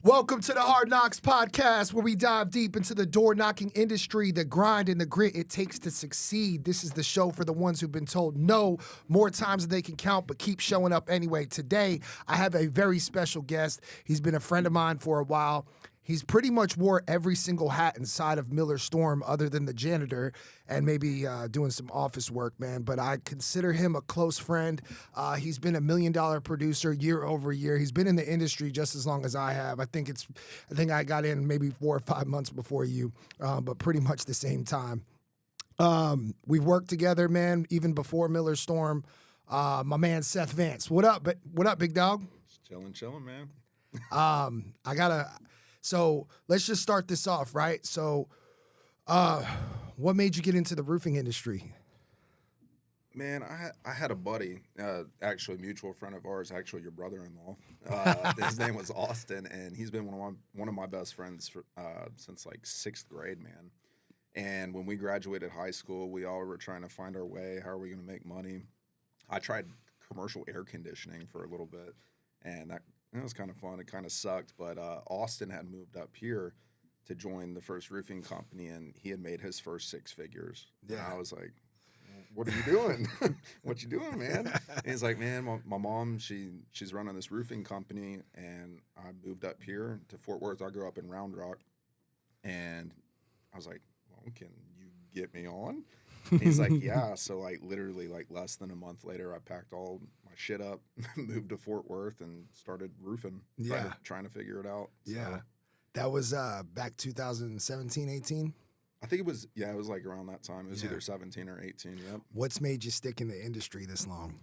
Welcome to the Hard Knocks podcast, where we dive deep into the door-knocking industry, the grind and the grit it takes to succeed. This is the show for the ones who've been told no more times than they can count, but keep showing up anyway. Today, I have a very special guest. He's been a friend of mine for a while. He's pretty much wore every single hat inside of Miller Storm other than the janitor and maybe doing some office work, man. But I consider him a close friend. He's been $1 million producer year over year. He's been in the industry just as long as I have. I think I got in maybe 4 or 5 months before you, but pretty much the same time. We've worked together, man, even before Miller Storm. My man Seth Vance. What up, big dog? Just chilling, man. So let's just start this off, right? So what made you get into the roofing industry? Man, I had a buddy, actually a mutual friend of ours, actually your brother-in-law. His name was Austin, and he's been one of my best friends since like 6th grade, man. And when we graduated high school, we all were trying to find our way. How are we going to make money? I tried commercial air conditioning for a little bit, and it was kind of fun. It kind of sucked, but Austin had moved up here to join the first roofing company, and he had made his first 6 figures. Yeah, and I was like, "What are you doing? What you doing, man?" And he's like, "Man, my mom, she's running this roofing company, and I moved up here to Fort Worth. I grew up in Round Rock, and I was like, well, can you get me on?" And he's like, yeah. So like literally like less than a month later, I packed all my shit up, moved to Fort Worth, and started roofing. Yeah, trying to figure it out. Yeah, so, that was back 2017, 18. I think it was like around that time. It was either 17 or 18. Yep. What's made you stick in the industry this long?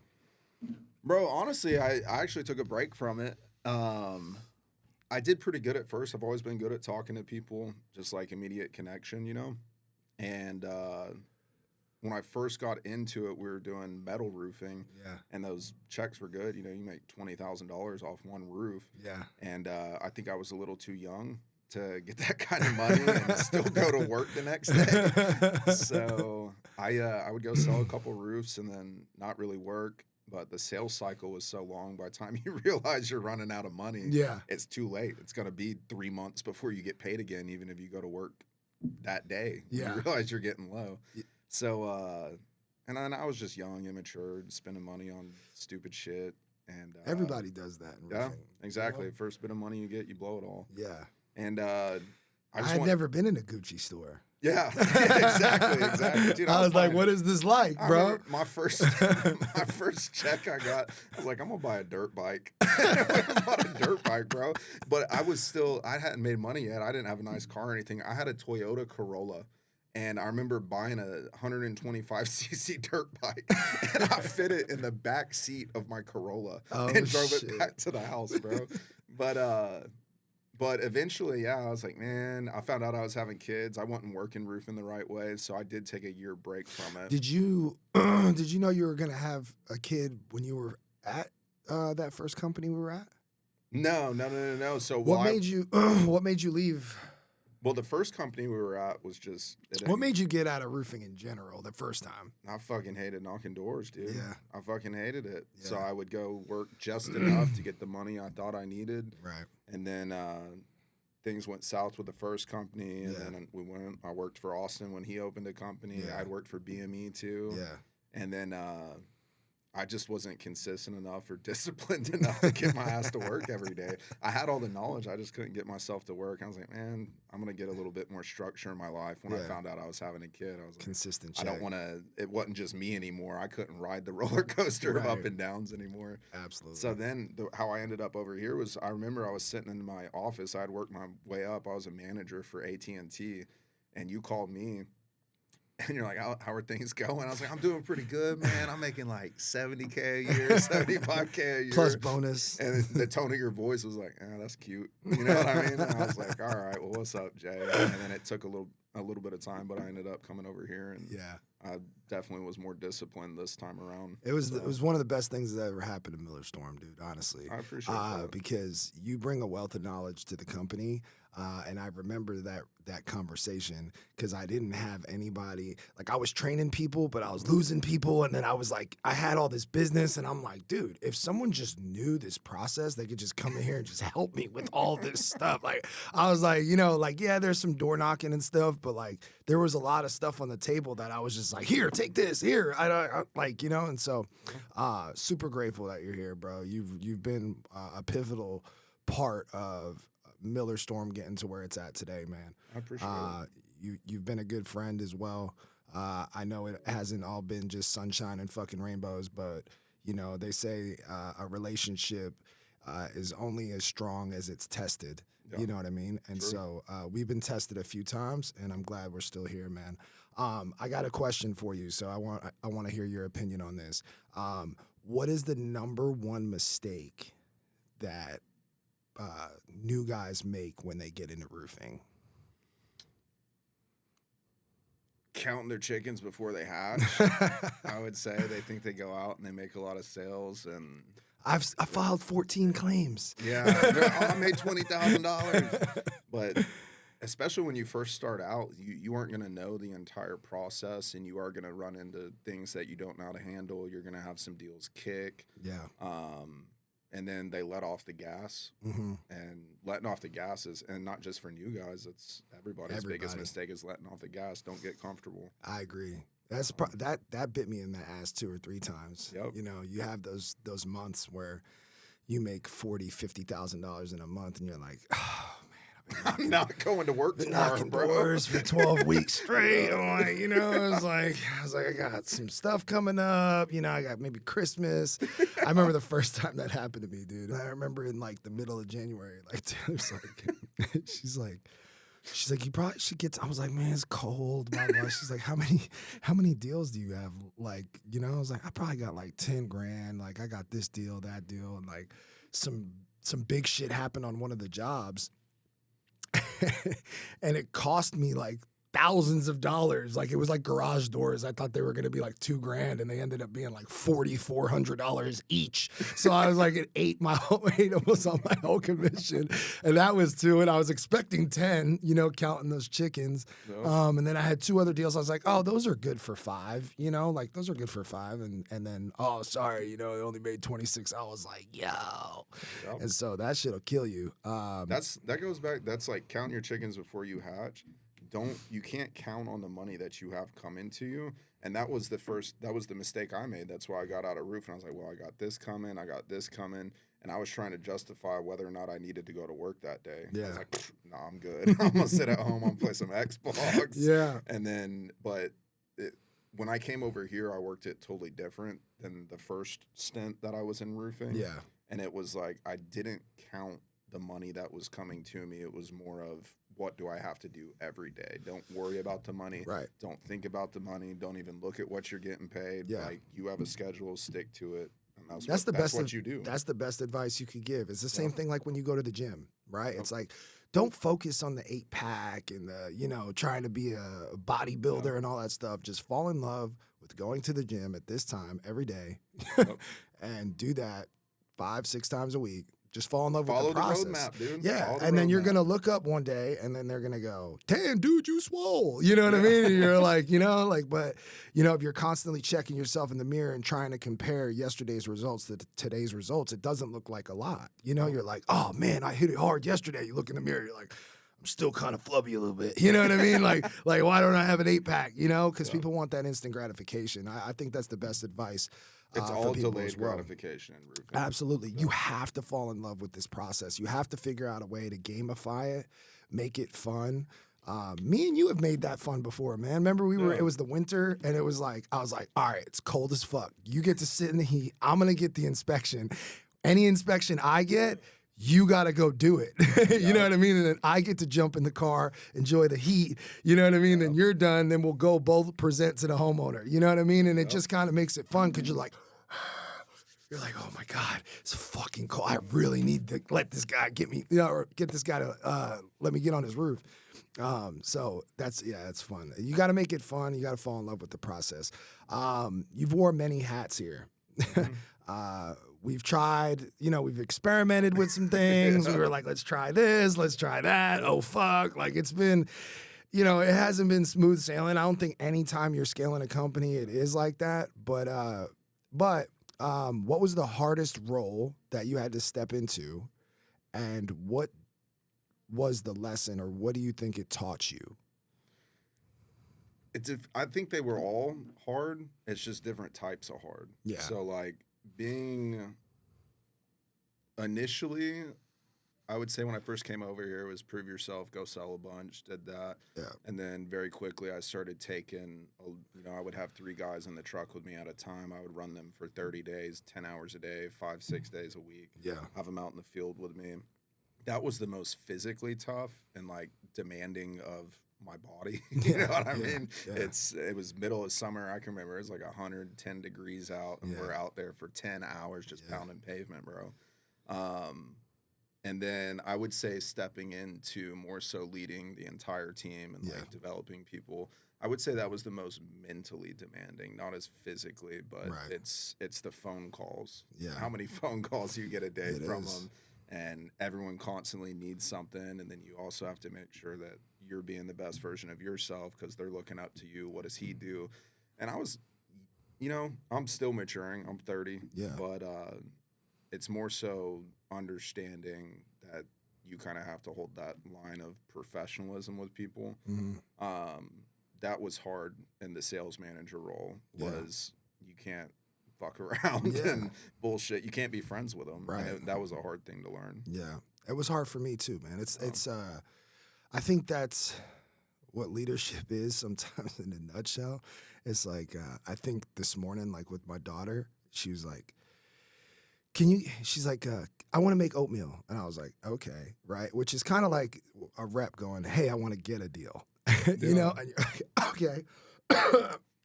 Bro, honestly, I actually took a break from it. I did pretty good at first. I've always been good at talking to people, just like immediate connection, you know, and. When I first got into it, we were doing metal roofing, and those checks were good. You know, you make $20,000 off one roof. Yeah. And I think I was a little too young to get that kind of money and still go to work the next day. So I would go sell a couple roofs and then not really work. But the sales cycle was so long, by the time you realize you're running out of money, it's too late. It's going to be 3 months before you get paid again, even if you go to work that day. Yeah. You realize you're getting low. Yeah. So, and then I was just young, immature, spending money on stupid shit. And everybody does that in roofing. Yeah, exactly. You know? First bit of money you get, you blow it all. Yeah. And I had never been in a Gucci store. Yeah, exactly. Dude, I was like, what is this like, bro? My first check I got, I was like, I'm going to buy a dirt bike. I bought a dirt bike, bro. But I hadn't made money yet. I didn't have a nice car or anything. I had a Toyota Corolla. And I remember buying a 125cc dirt bike, and I fit it in the back seat of my Corolla and drove it back to the house, bro. But eventually, I was like, man, I found out I was having kids. I wasn't working roofing the right way, so I did take a year break from it. Did you know you were gonna have a kid when you were at that first company we were at? No. So what made you leave? Well, the first company we were at was just... What made you get out of roofing in general the first time? I fucking hated knocking doors, dude. Yeah. I fucking hated it. Yeah. So I would go work just enough to get the money I thought I needed. Right. And then things went south with the first company. And then I worked for Austin when he opened a company. Yeah. I'd worked for BME too. Yeah. And then... I just wasn't consistent enough or disciplined enough to get my ass to work every day. I had all the knowledge. I just couldn't get myself to work. I was like, man, I'm going to get a little bit more structure in my life. When I found out I was having a kid, I was like, consistent. I don't want to, it wasn't just me anymore. I couldn't ride the roller coaster of up and downs anymore. Absolutely. So then how I ended up over here was, I remember I was sitting in my office. I had worked my way up. I was a manager for AT&T, and you called me. And you're like, how are things going? I was like, I'm doing pretty good, man. I'm making like $70K a year, $75K a year. Plus bonus. And the tone of your voice was like, that's cute. You know what I mean? And I was like, all right, well, what's up, Jay? And then it took a little a little bit of time, but I ended up coming over here, and Yeah. I definitely was more disciplined this time around. It was one of the best things that ever happened to Miller Storm, dude, honestly. I appreciate that. Because you bring a wealth of knowledge to the company. And I remember that conversation because I didn't have anybody. Like, I was training people, but I was losing people. And then I was like, I had all this business, and I'm like, dude, if someone just knew this process, they could just come in here and just help me with all this stuff. Like, I was like, yeah, there's some door knocking and stuff, but like, there was a lot of stuff on the table that I was just like, here, take this, here. I like, and so super grateful that you're here, bro. You've been a pivotal part of Miller Storm getting to where it's at today, man. I appreciate it. You've been a good friend as well. I know it hasn't all been just sunshine and fucking rainbows, but they say a relationship is only as strong as it's tested. Yeah. You know what I mean? And True. so we've been tested a few times, and I'm glad we're still here, man. I got a question for you, so I want to hear your opinion on this. What is the number one mistake that new guys make when they get into roofing? Counting their chickens before they hatch. I would say they think they go out and they make a lot of sales, and I filed 14 claims. yeah, I made $20,000. But especially when you first start out, you aren't going to know the entire process, and you are going to run into things that you don't know how to handle. You're going to have some deals kick. Yeah. And then they let off the gas, and letting off the gas is, and not just for new guys, it's everybody's biggest mistake is letting off the gas. Don't get comfortable. I agree. That's that bit me in the ass 2 or 3 times. Yep. You have those months where you make $40,000-$50,000 in a month, and you're like, oh man, I'm not going to work tomorrow, knocking bro. doors for 12 weeks straight. I'm like, I was like, I got some stuff coming up. I got maybe Christmas. I remember the first time that happened to me, dude. I remember in like the middle of January, like Taylor's like, she's like, you probably should get. I was like, man, it's cold. Blah, blah. She's like, how many deals do you have? Like, I was like, I probably got like 10 grand. Like, I got this deal, that deal, and like some big shit happened on one of the jobs. And it cost me like thousands of dollars. Like, it was like garage doors. I thought they were going to be like $2,000, and they ended up being like $4,400 each. So I was like, it ate almost on my whole commission. And that was 2. And I was expecting 10, counting those chickens. No. And then I had 2 other deals. I was like, oh, those are good for 5, like those are good for 5. And then, oh, sorry, they only made 26. I was like, yo. Yep. And so that shit'll kill you. That goes back. That's like counting your chickens before you hatch. You can't count on the money that you have coming to you. And that was the mistake I made. That's why I got out of roof, and I was like, well, I got this coming, and I was trying to justify whether or not I needed to go to work that day. Yeah. I was like, no, I'm good. I'm gonna sit at home, I'm gonna play some Xbox. Yeah. And then, when I came over here, I worked it totally different than the first stint that I was in roofing. Yeah. And it was like, I didn't count the money that was coming to me. It was more of, what do I have to do every day? Don't worry about the money. Right. Don't think about the money. Don't even look at what you're getting paid. Yeah. Like, you have a schedule, stick to it. And that's what you do. That's the best advice you could give. It's the same thing like when you go to the gym, right? Yep. It's like, don't focus on the 8-pack and the, trying to be a bodybuilder and all that stuff. Just fall in love with going to the gym at this time every day and do that 5-6 times a week. Just fall in love with the process. Follow the roadmap, dude. Yeah, and then you're going to look up one day, and then they're going to go, damn, dude, you swole. You know what I mean? And you're like, but, if you're constantly checking yourself in the mirror and trying to compare yesterday's results to today's results, it doesn't look like a lot. You're like, oh, man, I hit it hard yesterday. You look in the mirror, you're like, I'm still kind of flubby a little bit. You know what I mean? like why don't I have an 8-pack? Because people want that instant gratification. I think that's the best advice. It's all delayed gratification in roofing. Absolutely. You have to fall in love with this process. You have to figure out a way to gamify it, make it fun. Me and you have made that fun before, man. Remember it was the winter, and it was like, I was like, all right, it's cold as fuck. You get to sit in the heat. I'm going to get the inspection. Any inspection I get, you got to go do it. You know what I mean? And then I get to jump in the car, enjoy the heat. You know what I mean? Then you're done. Then we'll go both present to the homeowner. You know what I mean? And it just kind of makes it fun because you're like, you're like, oh my God, it's fucking cold. I really need to let this guy get me, or get this guy to let me get on his roof. So it's fun. You got to make it fun. You got to fall in love with the process. You've worn many hats here. We've tried, we've experimented with some things. We were like, let's try this, let's try that. Oh, fuck. Like, it's been, it hasn't been smooth sailing. I don't think anytime you're scaling a company, it is like that. But what was the hardest role that you had to step into? And what was the lesson, or what do you think it taught you? I think they were all hard. It's just different types of hard. Yeah. So, like, being initially, I would say when I first came over here, it was prove yourself, go sell a bunch, did that. Yeah. And then very quickly I started taking, I would have 3 guys in the truck with me at a time. I would run them for 30 days, 10 hours a day, 5-6 days a week. Yeah. Have them out in the field with me. That was the most physically tough and, like, demanding of my body. You know what I mean? Yeah. It was middle of summer. I can remember it was like 110 degrees out, and we're out there for 10 hours just pounding pavement, bro. And then I would say stepping into more so leading the entire team and like developing people. I would say that was the most mentally demanding, not as physically, but it's the phone calls. Yeah. How many phone calls you get a day from them, and everyone constantly needs something, and then you also have to make sure that you're being the best version of yourself because they're looking up to you. What does he do? And I was, I'm still maturing. I'm 30. Yeah. But it's more so understanding that you kind of have to hold that line of professionalism with people. Mm-hmm. That was hard in the sales manager role, was you can't fuck around and bullshit. You can't be friends with them. Right. And that was a hard thing to learn. Yeah. It was hard for me too, man. I think that's what leadership is sometimes in a nutshell. It's like, I think this morning, like with my daughter, she was like, she's like, I want to make oatmeal. And I was like, okay, right? Which is kind of like a rep going, hey, I want to get a deal. And you're like, okay.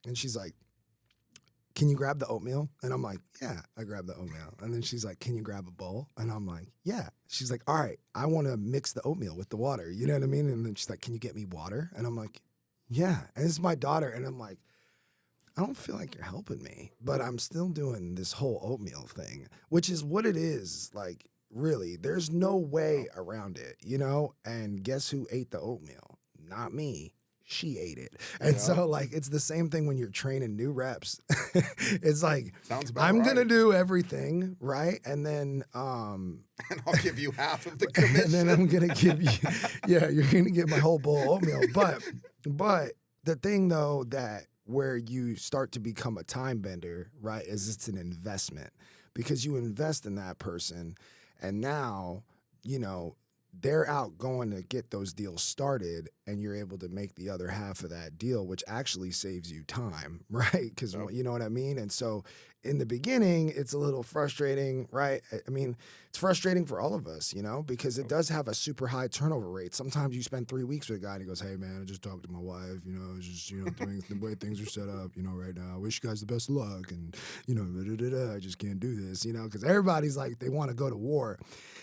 And she's like, can you grab the oatmeal? And I'm like, yeah, I grab the oatmeal. And then she's like, can you grab a bowl? And I'm like, yeah. She's like, all right, I want to mix the oatmeal with the water. You know what I mean? And then she's like, can you get me water? And I'm like, yeah. And it's my daughter. And I'm like, I don't feel like you're helping me, but I'm still doing this whole oatmeal thing, which is what it is. Like, really, there's no way around it, And guess who ate the oatmeal? Not me. She ate it. And so, like, it's the same thing when you're training new reps. It's like, I'm going to do everything, right? And then... and I'll give you half of the commission. And then I'm going to give you... Yeah, you're going to get my whole bowl of oatmeal. But the thing, though, that where you start to become a time bender, right, is it's an investment. Because you invest in that person, and now, they're out going to get those deals started, and you're able to make the other half of that deal, which actually saves you time, right? Because you know what I mean? And so in the beginning, it's a little frustrating, right? I mean, it's frustrating for all of us, because it does have a super high turnover rate. Sometimes you spend 3 weeks with a guy and he goes, hey, man, I just talked to my wife, it's just, the way things are set up, right now. I wish you guys the best of luck. And, I just can't do this, because everybody's like, they want to go to war.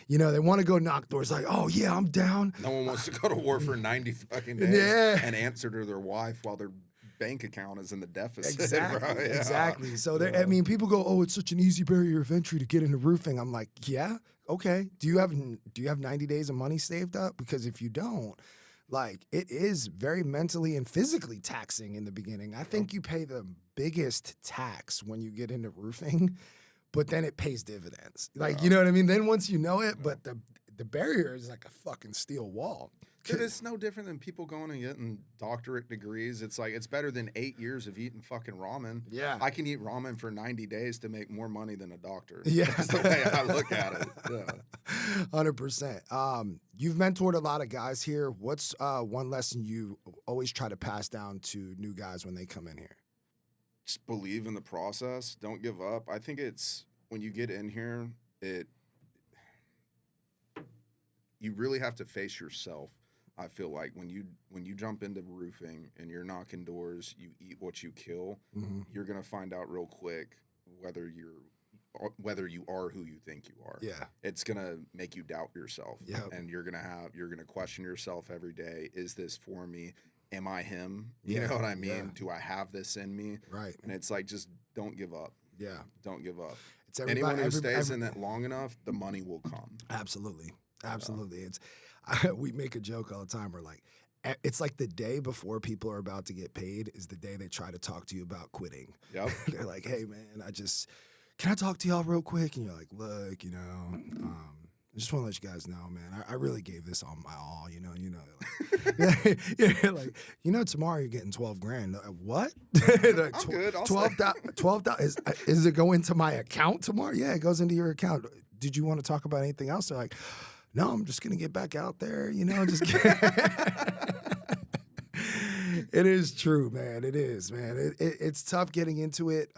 They want to go knock doors like, oh, yeah, I'm down. No one wants to go to war for 90 fucking days and answer to their wife while their bank account is in the deficit. Exactly, exactly. So, people go, oh, it's such an easy barrier of entry to get into roofing. I'm like, yeah, okay. Do you have 90 days of money saved up? Because if you don't, like, it is very mentally and physically taxing in the beginning. I think you pay the biggest tax when you get into roofing, but then it pays dividends. Like, you know what I mean? Then once you know it, but the barrier is like a fucking steel wall. Dude, it's no different than people going and getting doctorate degrees. It's like, it's better than 8 years of eating fucking ramen. Yeah. I can eat ramen for 90 days to make more money than a doctor. Yeah. That's the way I look at it. Yeah. 100%. You've mentored a lot of guys here. What's one lesson you always try to pass down to new guys when they come in here? Just believe in the process. Don't give up. I think it's, when you get in here, you really have to face yourself. I feel like when you jump into roofing and you're knocking doors, you eat what you kill, you're going to find out real quick whether you're whether you are who you think you are. Yeah. It's gonna make you doubt yourself. Yep. And you're gonna question yourself every day. Is this for me? Am I him? You Yeah. know what I mean? Yeah. Do I have this in me? Right. And it's like, just don't give up. Yeah. Don't give up. It's everybody, Anyone who stays in it long enough, the money will come. Absolutely. Absolutely. It's we make a joke all the time. We're like, it's like the day before people are about to get paid is the day they try to talk to you about quitting. Yep. They're like, hey man, can I talk to y'all real quick? And you're like, look, I just want to let you guys know, man, I really gave this all my all, like, yeah, like, tomorrow you're getting 12 grand. What? Like, I'm good. 12 is it go into my account tomorrow? Yeah, it goes into your account. Did you want to talk about anything else? They're like, no, I'm just going to get back out there, just It is true, man. It is, man. It's tough getting into it.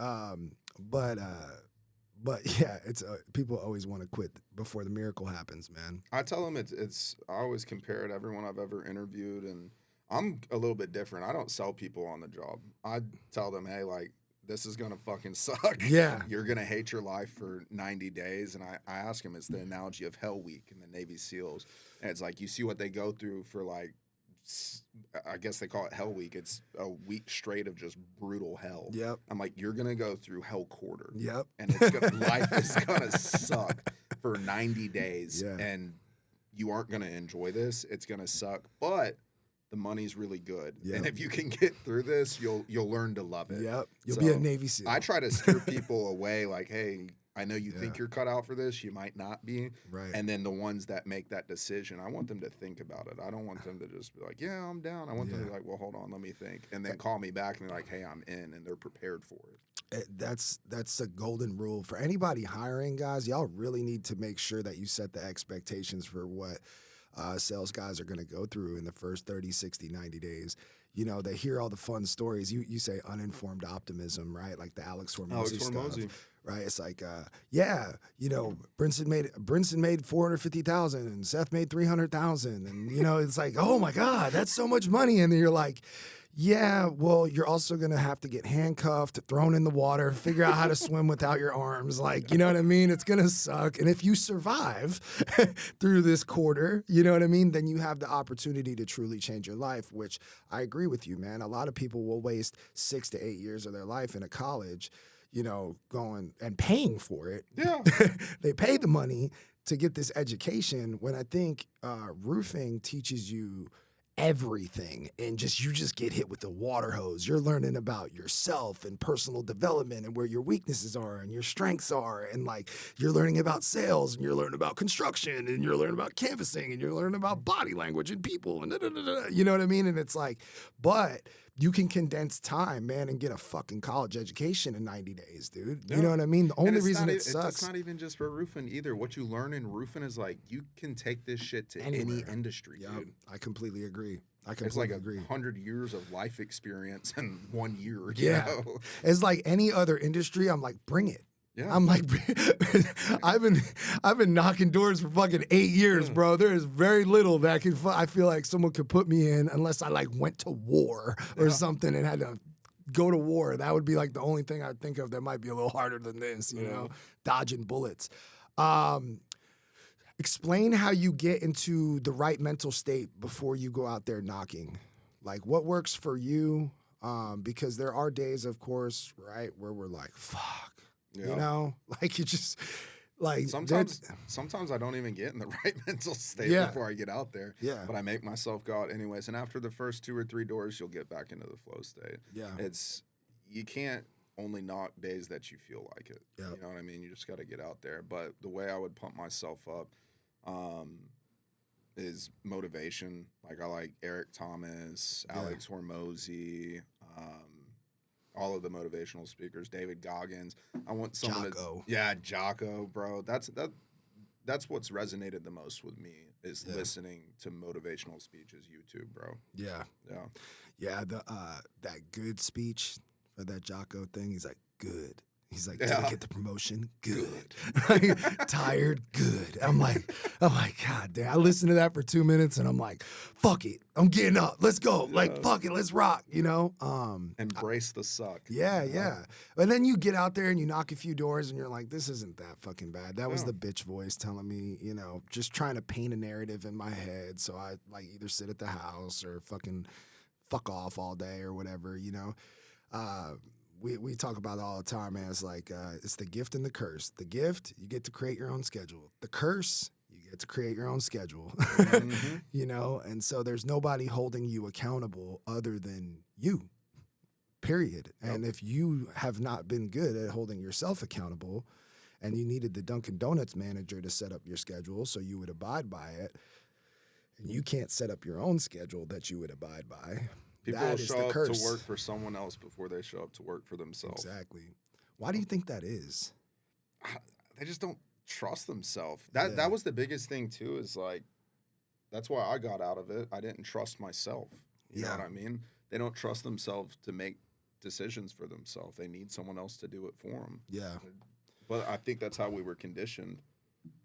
But yeah, it's people always want to quit before the miracle happens, man. I tell them it's. I always compare it to everyone I've ever interviewed, and I'm a little bit different. I don't sell people on the job. I tell them, hey, like, this is gonna fucking suck. Yeah, you're gonna hate your life for 90 days. And I ask them, it's the analogy of Hell Week in the Navy SEALs, and it's like you see what they go through for like. I guess they call it Hell Week. It's a week straight of just brutal hell. Yep. I'm like, you're gonna go through Hell Quarter. Yep. And life is gonna suck for 90 days. Yeah. And you aren't gonna enjoy this. It's gonna suck. But the money's really good. Yep. And if you can get through this, you'll learn to love it. Yep. You'll be a Navy SEAL. I try to steer people away, like, hey, I know you think you're cut out for this. You might not be. Right. And then the ones that make that decision, I want them to think about it. I don't want them to just be like, yeah, I'm down. I want them to be like, well, hold on, let me think. And then call me back and they're like, hey, I'm in. And they're prepared for it. That's a golden rule for anybody hiring, guys. Y'all really need to make sure that you set the expectations for what sales guys are going to go through in the first 30, 60, 90 days. They hear all the fun stories. You say uninformed optimism, right? Like the Alex Hormozy stuff. Right, it's like, Brinson made 450,000 and Seth made 300,000, and it's like, oh my God, that's so much money, and then you're like, yeah, well, you're also gonna have to get handcuffed, thrown in the water, figure out how to swim without your arms, like, you know what I mean? It's gonna suck, and if you survive through this quarter, you know what I mean? Then you have the opportunity to truly change your life, which I agree with you, man. A lot of people will waste 6 to 8 years of their life in a college. Going and paying for it. Yeah. They pay the money to get this education when I think roofing teaches you everything, and you just get hit with the water hose. You're learning about yourself and personal development and where your weaknesses are and your strengths are, and like you're learning about sales, and you're learning about construction, and you're learning about canvassing, and you're learning about body language and people, and you know what I mean? And it's like, but you can condense time, man, and get a fucking college education in 90 days, dude. Yeah. You know what I mean? The only reason it sucks. It's not even just for roofing either. What you learn in roofing is like you can take this shit to Anywhere. any industry, dude. I completely agree. It's like 100 years of life experience in 1 year. Yeah. It's like any other industry. I'm like, bring it. Yeah. I'm like, I've been knocking doors for fucking 8 years, bro. There is very little that I feel like someone could put me in unless I like went to war or something and had to go to war. That would be like the only thing I'd think of that might be a little harder than this, dodging bullets. Explain how you get into the right mental state before you go out there knocking. Like, what works for you? Because there are days, of course, right, where we're like, fuck. Yeah. Like you just like sometimes I don't even get in the right mental state before I get out there. Yeah. But I make myself go out anyways. And after the first 2 or 3 doors, you'll get back into the flow state. Yeah. You can't only knock days that you feel like it. Yep. You know what I mean? You just got to get out there. But the way I would pump myself up is motivation. Like I like Eric Thomas, Alex Hormozy, all of the motivational speakers, David Goggins. I want someone Jocko, bro. That's what's resonated the most with me is listening to motivational speeches, YouTube, bro. Yeah. Yeah. The that good speech for that Jocko thing, he's like, good. He's like, did I get the promotion? Good. Tired? Good. I'm like, God damn. I listened to that for 2 minutes and I'm like, fuck it. I'm getting up. Let's go. Like, fuck it. Let's rock, you know? Embrace the suck. Yeah, yeah. And then you get out there and you knock a few doors and you're like, this isn't that fucking bad. That was the bitch voice telling me, you know, just trying to paint a narrative in my head. So I like either sit at the house or fucking fuck off all day or whatever, you know? We talk about it all the time, man. It's like, it's the gift and the curse. The gift, you get to create your own schedule. The curse, you get to create your own schedule, you know? And so there's nobody holding you accountable other than you, period. And if you have not been good at holding yourself accountable and you needed the Dunkin' Donuts manager to set up your schedule so you would abide by it, and you can't set up your own schedule that you would abide by, People will show up to work for someone else before they show up to work for themselves. Exactly. Why do you think that is? They just don't trust themselves. That was the biggest thing too, is like, that's why I got out of it. I didn't trust myself. You know what I mean? They don't trust themselves to make decisions for themselves. They need someone else to do it for them. Yeah. But I think that's how we were conditioned.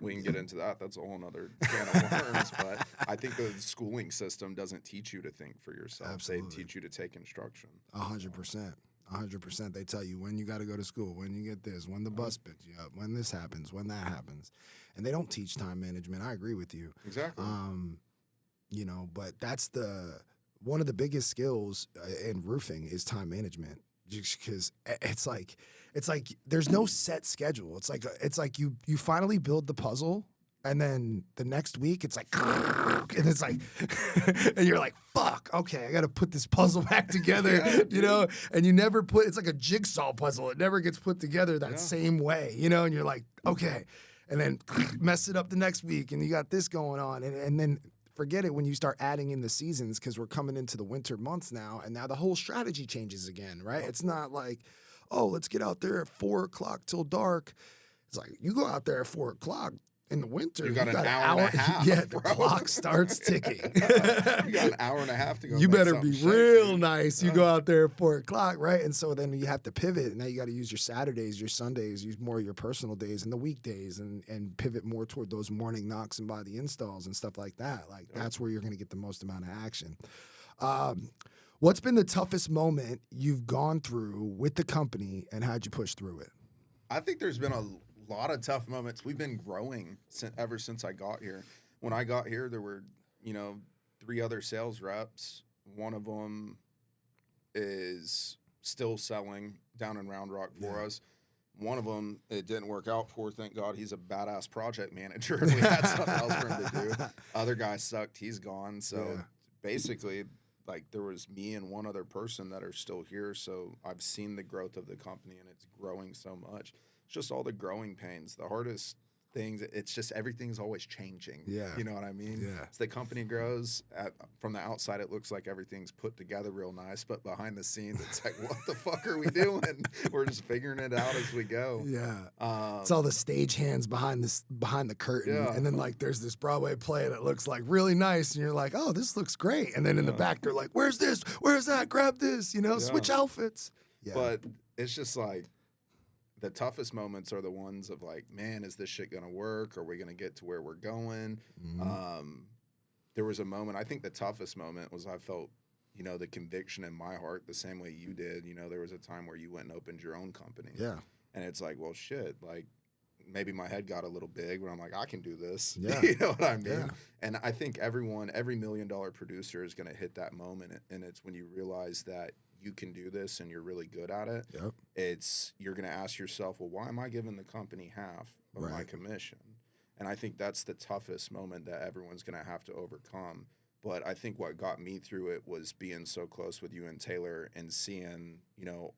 We can get into that. That's a whole other can of worms. But I think the schooling system doesn't teach you to think for yourself. Absolutely. They teach you to take instruction. 100%. 100%. They tell you when you got to go to school, when you get this, when the bus picks you up, when this happens, when that happens. And they don't teach time management. I agree with you. Exactly. You know, but that's one of the biggest skills in roofing is time management. Just because it's like there's no set schedule. It's like you finally build the puzzle, and then the next week it's like, and it's like, and you're like, fuck, okay, I got to put this puzzle back together, you know. And you never it's like a jigsaw puzzle. It never gets put together that same way, you know. And you're like, okay, and then mess it up the next week, and you got this going on, and then. Forget it when you start adding in the seasons, because we're coming into the winter months now, and now the whole strategy changes again, right? It's not like, oh, let's get out there at 4 o'clock till dark. It's like, you go out there at 4 o'clock in the winter. You got an hour and a half. Yeah, the clock starts ticking. You got an hour and a half to go. You better be real nice. You go out there at 4 o'clock, right? And so then you have to pivot. And now you got to use your Saturdays, your Sundays, use more of your personal days and the weekdays, and pivot more toward those morning knocks and by the installs and stuff like that. Like, that's where you're going to get the most amount of action. What's been the toughest moment you've gone through with the company, and how'd you push through it? I think there's been a lot of tough moments. We've been growing ever since I got here. When I got here, there were, 3 other sales reps. One of them is still selling down in Round Rock for us. One of them, it didn't work out for. Thank God, he's a badass project manager. We had something else for him to do. Other guy sucked. He's gone. So basically, like, there was me and one other person that are still here. So I've seen the growth of the company, and it's growing so much. It's just all the growing pains. The hardest things, it's just everything's always changing. Yeah. You know what I mean? Yeah. As the company grows, from the outside, it looks like everything's put together real nice, but behind the scenes, it's like, what the fuck are we doing? We're just figuring it out as we go. Yeah. It's all the stage hands behind the curtain. Yeah. And then, like, there's this Broadway play that looks like really nice, and you're like, oh, this looks great. And then in the back, they're like, where's this? Where's that? Grab this, switch outfits. Yeah. But it's just like, the toughest moments are the ones of like, man, is this shit going to work? Are we going to get to where we're going? Mm-hmm. There was a moment, I think the toughest moment was I felt, the conviction in my heart the same way you did. There was a time where you went and opened your own company. Yeah. And it's like, well, shit, like maybe my head got a little big, but I'm like, I can do this. Yeah. You know what I mean? Yeah. And I think every $1 million producer is going to hit that moment. And it's when you realize that you can do this and you're really good at it. Yep. You're going to ask yourself, well, why am I giving the company half of my commission? And I think that's the toughest moment that everyone's going to have to overcome. But I think what got me through it was being so close with you and Taylor and seeing,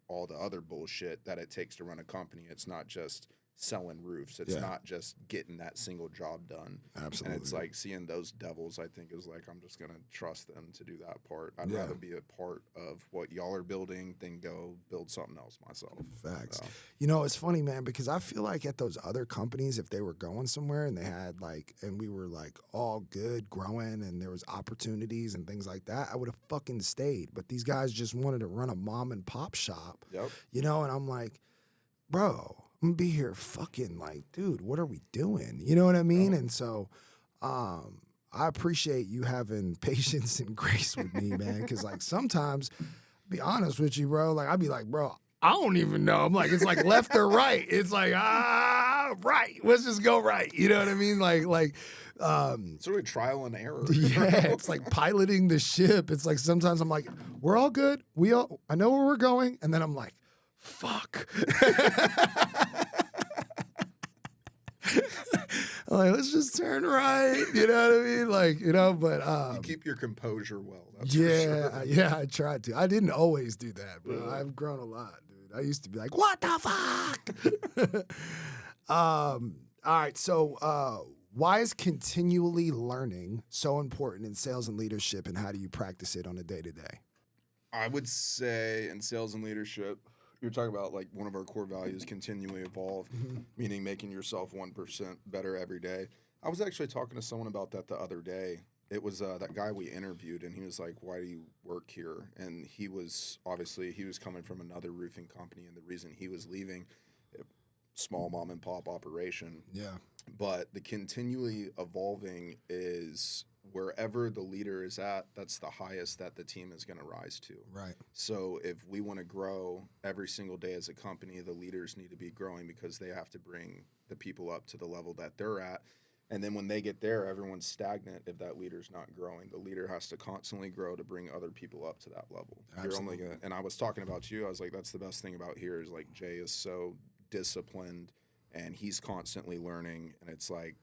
all the other bullshit that it takes to run a company. It's not just selling roofs. It's not just getting that single job done. Absolutely. And it's like seeing those devils, I think, is like, I'm just going to trust them to do that part. I'd rather be a part of what y'all are building than go build something else myself. Facts. So. It's funny, man, because I feel like at those other companies, if they were going somewhere and they had and we were like all good, growing, and there was opportunities and things like that, I would have fucking stayed. But these guys just wanted to run a mom and pop shop. Yep. And I'm like, bro, I'm gonna be here fucking like, dude, what are we doing? You know what I mean? And so I appreciate you having patience and grace with me, man. Cause like sometimes, be honest with you, bro, like I'd be like, bro, I don't even know. I'm like, it's like left or right. It's like, right. Let's just go right. You know what I mean? Sort of trial and error. Yeah, it's like piloting the ship. It's like sometimes I'm like, we're all good. I know where we're going. And then I'm like, fuck. I'm like, let's just turn right. You know what I mean? Like, you know, but you keep your composure well. That's yeah, for sure. yeah, I tried to. I didn't always do that, bro. Yeah. I've grown a lot, dude. I used to be like, what the fuck? All right, so why is continually learning so important in sales and leadership, and how do you practice it on a day-to-day? I would say in sales and leadership, you're talking about like one of our core values, continually evolve, meaning making yourself 1% better every day. I was actually talking to someone about that the other day. It was that guy we interviewed, and he was like, why do you work here? And he was coming from another roofing company, and the reason he was leaving, small mom and pop operation. Yeah. But the continually evolving is wherever the leader is at, that's the highest that the team is going to rise to. Right. So if we want to grow every single day as a company, the leaders need to be growing because they have to bring the people up to the level that they're at. And then when they get there, everyone's stagnant if that leader's not growing. The leader has to constantly grow to bring other people up to that level. Absolutely. You're only and I was talking about you. I was like, that's the best thing about here is like Jay is so disciplined and he's constantly learning. And it's like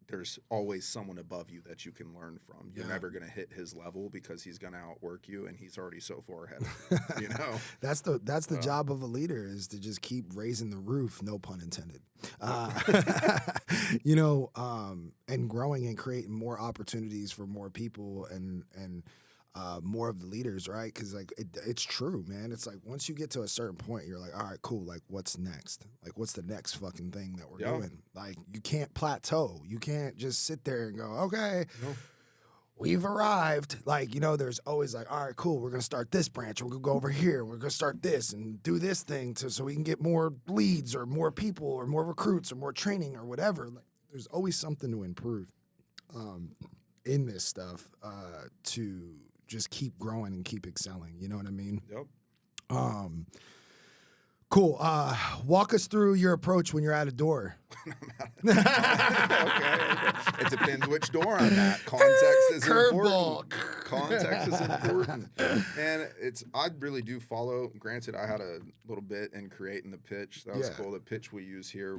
there's always someone above you that you can learn from. You're never going to hit his level because he's going to outwork you and he's already so far ahead of you, you know? That's the job of a leader, is to just keep raising the roof, no pun intended. You know, and growing and creating more opportunities for more people and more of the leaders, right? Because like it's true, man. It's like once you get to a certain point, you're like, all right, cool. Like, what's next? Like, what's the next fucking thing that we're doing? Like, you can't plateau. You can't just sit there and go, okay, we've arrived. Like, you know, there's always like, all right, cool. We're gonna start this branch. We're gonna go over here. We're gonna start this and do this thing so we can get more leads or more people or more recruits or more training or whatever. Like, there's always something to improve in this stuff to just keep growing and keep excelling. You know what I mean? Yep. Cool. Walk us through your approach when you're at a door. Okay. It depends which door I'm at. Context is important. Context is important. And I really do follow. Granted, I had a little bit in creating the pitch. That was cool. The pitch we use here,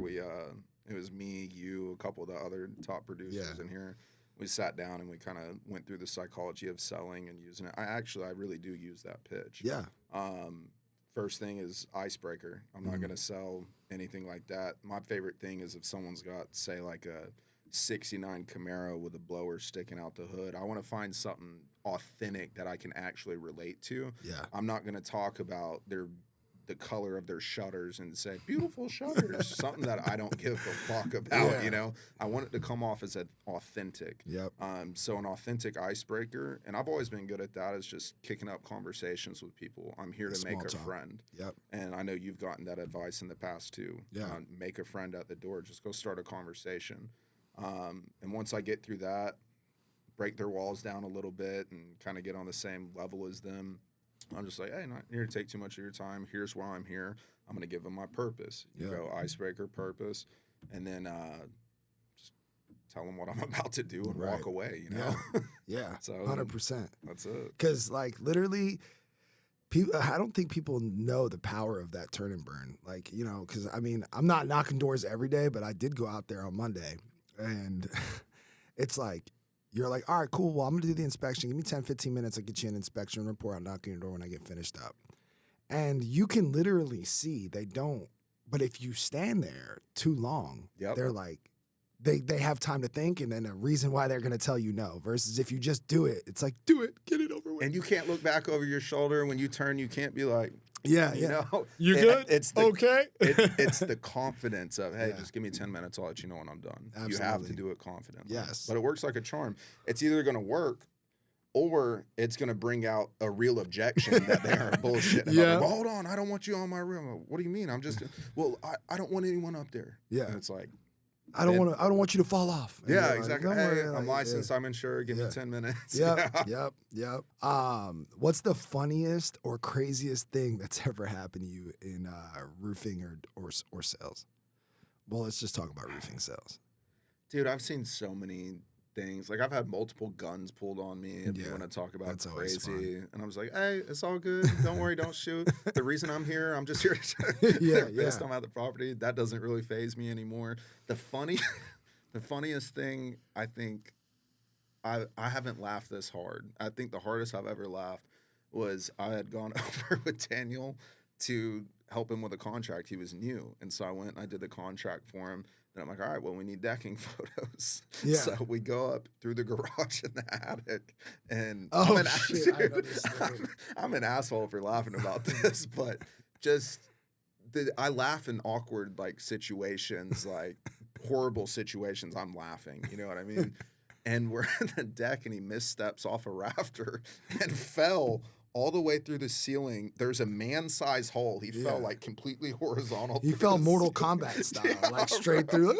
it was me, you, a couple of the other top producers in here. We sat down and we kind of went through the psychology of selling and using it. I really do use that pitch. Yeah. First thing is icebreaker. I'm not going to sell anything like that. My favorite thing is if someone's got, say, like a 69 Camaro with a blower sticking out the hood. I want to find something authentic that I can actually relate to. Yeah. I'm not going to talk about the color of their shutters and say, beautiful shutters, something that I don't give a fuck about, you know? I want it to come off as authentic. Yep. So an authentic icebreaker, and I've always been good at that, is just kicking up conversations with people. I'm here to make a friend. Yep. And I know you've gotten that advice in the past too. Yeah. Make a friend at the door. Just go start a conversation. And once I get through that, break their walls down a little bit and kind of get on the same level as them, I'm just like, hey, not here to take too much of your time. Here's why I'm here. I'm going to give them my purpose. You go icebreaker, purpose, and then just tell them what I'm about to do and walk away, you know? Yeah, So 100%. That's it. Because, like, literally, I don't think people know the power of that turn and burn. Like, you know, because, I mean, I'm not knocking doors every day, but I did go out there on Monday, and it's like, you're like, all right, cool. Well, I'm going to do the inspection. Give me 10, 15 minutes. I'll get you an inspection report. I'll knock on your door when I get finished up. And you can literally see they don't. But if you stand there too long, they're like, they have time to think and then a reason why they're going to tell you no. Versus if you just do it, it's like, do it. Get it over with. And you can't look back over your shoulder. When you turn, you can't be like, you know, you good? It's okay. It's the confidence of, hey, just give me 10 minutes. I'll let you know when I'm done. Absolutely. You have to do it confidently. Yes. But it works like a charm. It's either going to work or it's going to bring out a real objection that they aren't bullshitting about. Yeah. Well, hold on, I don't want you on my room. What do you mean? I'm just, well, I don't want anyone up there. Yeah. And it's like, I don't want you to fall off. And yeah, you're like, exactly. "Don't Hey, worry," I'm like, licensed, I'm insured, give me 10 minutes. Yep. What's the funniest or craziest thing that's ever happened to you in roofing or sales? Well, let's just talk about roofing sales. Dude, I've seen so many things. Like, I've had multiple guns pulled on me if you want to talk about crazy. And I was like, hey, it's all good. Don't worry, don't shoot. The reason I'm here, I'm just here to they're pissed I'm at the property. That doesn't really faze me anymore. The funniest thing, I think, I haven't laughed this hard. I think the hardest I've ever laughed was I had gone over with Daniel to help him with a contract. He was new. And so I went and I did the contract for him. And I'm like, all right, well, we need decking photos. Yeah. So we go up through the garage in the attic. And I'm an asshole for laughing about this, but just I laugh in awkward like situations, like horrible situations. I'm laughing. You know what I mean? And we're in the deck and he missteps off a rafter and fell all the way through the ceiling. There's a man-sized hole. He fell like completely horizontal. He fell Mortal Kombat style, like straight through.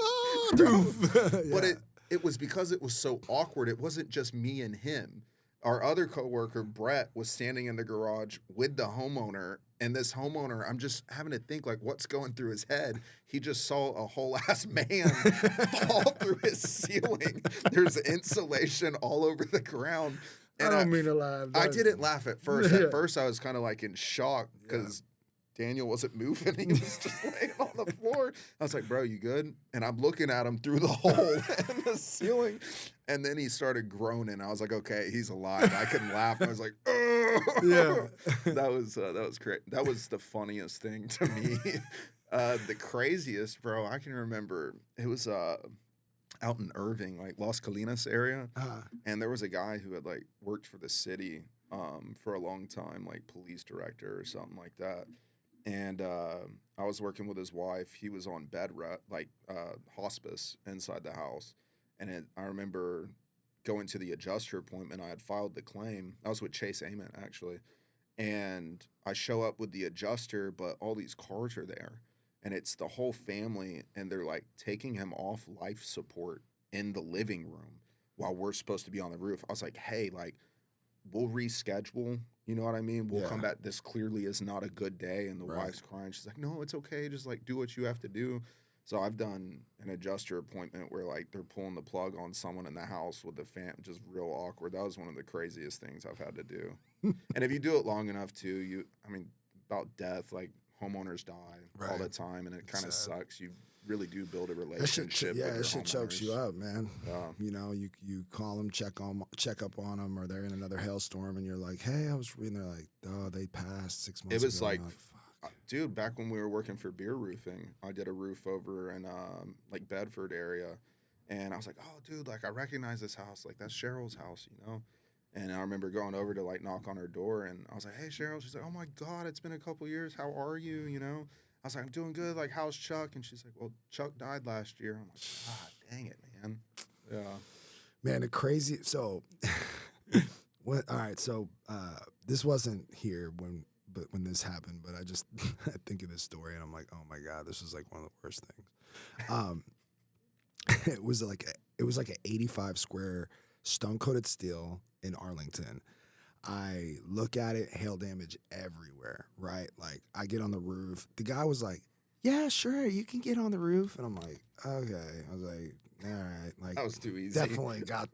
Like, But it was because it was so awkward. It wasn't just me and him. Our other coworker, Brett, was standing in the garage with the homeowner. And this homeowner, I'm just having to think, like, what's going through his head? He just saw a whole-ass man fall through his ceiling. There's insulation all over the ground. And I don't mean to laugh. I didn't laugh at first. At first, I was kind of like in shock because Daniel wasn't moving. He was just laying on the floor. I was like, bro, you good? And I'm looking at him through the hole in the ceiling. And then he started groaning. I was like, okay, he's alive. I couldn't laugh. I was like, oh. Yeah. That was great. That was the funniest thing to me. The craziest, bro, I can remember. It was out in Irving, like Las Colinas area. And there was a guy who had like worked for the city for a long time, like police director or something like that. And I was working with his wife. He was on bed hospice inside the house. And I remember going to the adjuster appointment. I had filed the claim. I was with Chase Ament, actually. And I show up with the adjuster, but all these cars are there. And it's the whole family, and they're like taking him off life support in the living room while we're supposed to be on the roof. I was like, hey, like, we'll reschedule. You know what I mean? We'll come back. This clearly is not a good day. And the wife's crying. She's like, no, it's okay. Just like do what you have to do. So I've done an adjuster appointment where like they're pulling the plug on someone in the house with the fan, just real awkward. That was one of the craziest things I've had to do. And if you do it long enough too, about death, like homeowners die all the time, and it kind of sucks. You really do build a relationship. That shit chokes you up, man. Yeah. You know, you call them, check up on them, or they're in another hailstorm, and you're like, hey, I was reading. They're like, oh, they passed 6 months ago. It was like, fuck. Dude, back when we were working for beer roofing, I did a roof over in like Bedford area, and I was like, oh, dude, like I recognize this house, like that's Cheryl's house, you know. And I remember going over to like knock on her door, and I was like, hey, Cheryl. She's like, oh my God, it's been a couple years. How are you? You know. I was like, I'm doing good. Like, how's Chuck? And she's like, well, Chuck died last year. I'm like, God dang it, man. Yeah. Man, the crazy. So, all right. So, this wasn't here when this happened, but I just I think of this story, and I'm like, oh my God, this was like one of the worst things. It was like an 85 square stone coated steel in Arlington. I look at it, hail damage everywhere, right? Like, I get on the roof. The guy was like, yeah, sure, you can get on the roof. And I'm like, okay. I was like, all right. Like, that was too easy. Definitely got,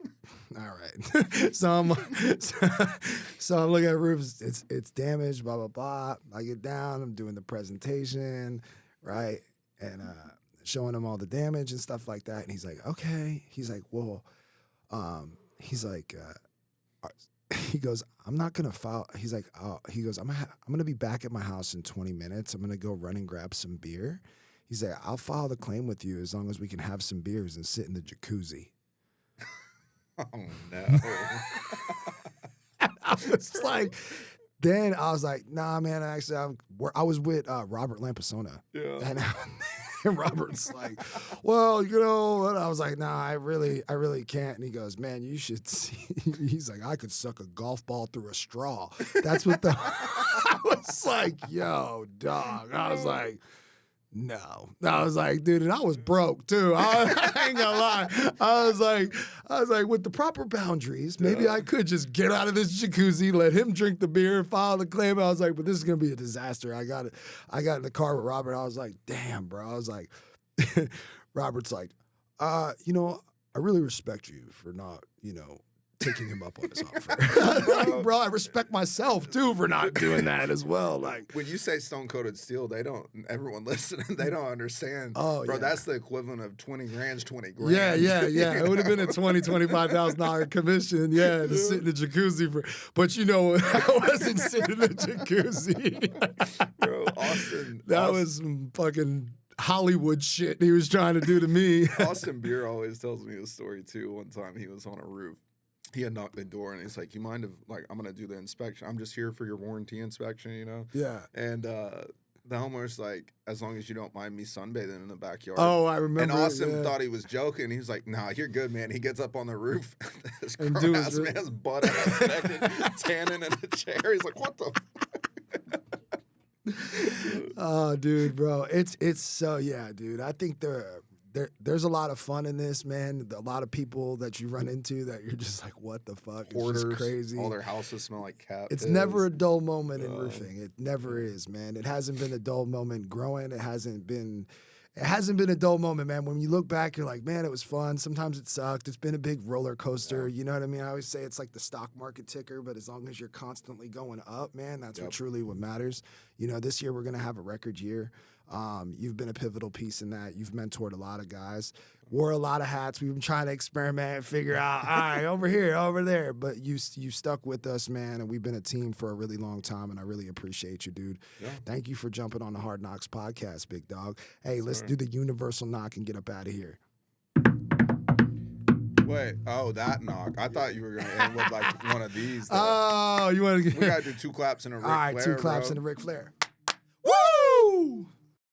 all right. So I'm looking at the roof. It's damaged, blah, blah, blah. I get down. I'm doing the presentation, right? And showing him all the damage and stuff like that. And he's like, okay. He's like, well, he's like, he goes, I'm not going to file. He's like, he goes, I'm going to be back at my house in 20 minutes. I'm going to go run and grab some beer. He's like, I'll file the claim with you as long as we can have some beers and sit in the jacuzzi. Oh, no. I was like, then I was like, nah, man, actually, I was with Robert Lampisona. Yeah. And And Robert's like, well, and I was like, nah, I really can't. And he goes, man, you should see. He's like, I could suck a golf ball through a straw. That's what I was like, yo, dog. I was like, no. I was like, dude, and I was broke too. I ain't gonna lie. I was like, with the proper boundaries, maybe I could just get out of this jacuzzi, let him drink the beer, file the claim. I was like, but this is gonna be a disaster. I got in the car with Robert. I was like, damn, bro. I was like, Robert's like, I really respect you for not, taking him up on his offer. Like, bro, I respect myself too for not doing that as well. Like, when you say stone coated steel, everyone listening, they don't understand. Oh, bro, yeah. That's the equivalent of 20 grand, 20 grand. Yeah. It would have been a $25,000 commission, to sit in the jacuzzi but I wasn't sitting in the jacuzzi. Bro, Austin. That was some fucking Hollywood shit he was trying to do to me. Austin Beer always tells me a story too. One time he was on a roof. He had knocked the door and he's like, you mind if I'm gonna do the inspection? I'm just here for your warranty inspection, Yeah. And the homeowner's like, as long as you don't mind me sunbathing in the backyard. Oh, I remember. And Austin thought he was joking. He was like, nah, you're good, man. He gets up on the roof. This grown-ass man's butt ass naked, tanning in a chair. He's like, what the Oh, dude, bro. It's so, dude. I think there's a lot of fun in this, man. A lot of people that you run into that you're just like, what the fuck? Hoarders, it's just crazy. All their houses smell like cat It's piss. never a dull moment in roofing. It never is, man. It hasn't been a dull moment growing. It hasn't been a dull moment, man. When you look back, you're like, man, it was fun. Sometimes it sucked. It's been a big roller coaster. You know what I mean? I always say it's like the stock market ticker, but as long as you're constantly going up, man, that's what matters. This year we're going to have a record year. You've been a pivotal piece in that. You've mentored a lot of guys, wore a lot of hats. We've been trying to experiment and figure out, all right, over here, over there. But you stuck with us, man, and we've been a team for a really long time, and I really appreciate you, dude. Yeah. Thank you for jumping on the Hard Knocks podcast, big dog. Hey, let's do the universal knock and get up out of here. Wait, that knock. I thought you were going to end with like one of these. Oh, you want to get... We got to do 2 claps and a Ric Flair. All right, 2 claps and a Ric Flair. Woo!